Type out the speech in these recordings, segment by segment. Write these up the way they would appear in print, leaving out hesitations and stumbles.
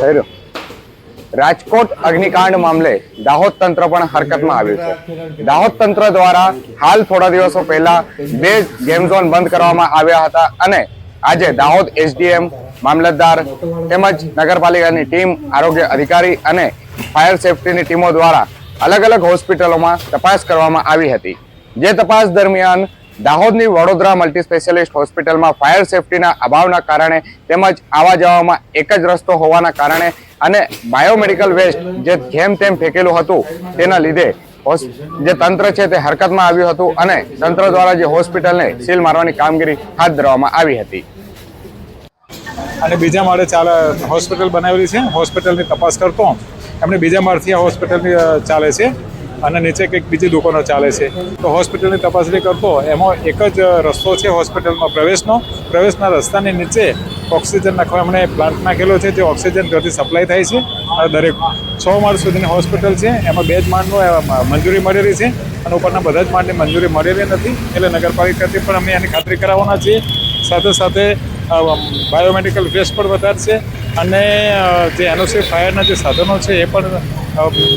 થઈ રહ્યો। રાજકોટ અગ્નિકાંડ મામલે દાહોદ તંત્ર પણ હરકતમાં આવ્યું છે। દાહોદ તંત્ર દ્વારા હાલ થોડા દિવસો પહેલા 2 ગેમ ઝોન બંધ કરવામાં આવ્યા હતા અને આજે દાહોદ એસડીએમ, મામલતદાર તેમજ નગરપાલિકાની ટીમ, આરોગ્ય અધિકારી અને ફાયર સેફટીની ટીમો દ્વારા અલગ અલગ હોસ્પિટલોમાં તપાસ કરવામાં આવી હતી। જે તપાસ દરમિયાન દાહોદની વડોદરા મલ્ટી સ્પેશિયાલિસ્ટ હોસ્પિટલમાં ફાયર સેફટીના અભાવના કારણે તેમજ આવવા જવામાં એક જ રસ્તો હોવાના કારણે અને બાયોમેડિકલ વેસ્ટ જે જેમ તેમ ફેંકેલું હતું તેના લીધે જે તંત્ર છે તે હરકતમાં આવ્યું હતું અને તંત્ર દ્વારા જે હોસ્પિટલને સીલ મારવાની કામગીરી હાથ ધરવામાં આવી હતી। અને બીજા માળે હોસ્પિટલ બનાવેલી છે। હોસ્પિટલની તપાસ કરતો એમને બીજા માળથી આ હોસ્પિટલની ચાલે છે અને નીચે કંઈક બીજી દુકાનો ચાલે છે। તો હોસ્પિટલની તપાસણી કરતો એમાં એક જ રસ્તો છે હોસ્પિટલમાં પ્રવેશના રસ્તાની નીચે ઓક્સિજન નાખવા એમણે પ્લાન્ટ નાખેલો છે, જે ઓક્સિજન ઘરથી સપ્લાય થાય છે। અને દરેક 6 માળ સુધીની હોસ્પિટલ છે, એમાં 2 જ માળનું મંજૂરી મળેલી છે અને ઉપરના બધા જ માળની મંજૂરી મળેલી નથી। એટલે નગરપાલિકાથી પણ અમે એની ખાતરી કરાવવાના છીએ। સાથે સાથે બાયોમેડિકલ વેસ્ટ પણ વધારશે અને જે એનઓસી ફાયરના જે સાધનો છે એ પણ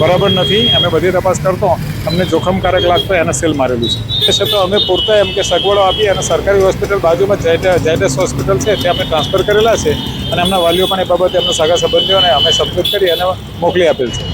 બરાબર નથી। અમે બધી તપાસ કરતો અમને જોખમકારક લાગતો એને સીલ મારેલું છે। એ છતાં અમે પૂરતા એમ કે સગવડો આપી અને સરકારી હોસ્પિટલ બાજુમાં ઝાયડસ હોસ્પિટલ છે તે અમે ટ્રાન્સફર કરેલા છે અને એમના વાલીઓ પણ એ બાબતે એમના સગા સંબંધીઓને અમે સબમિટ કરી અને મોકલી આપેલ છે।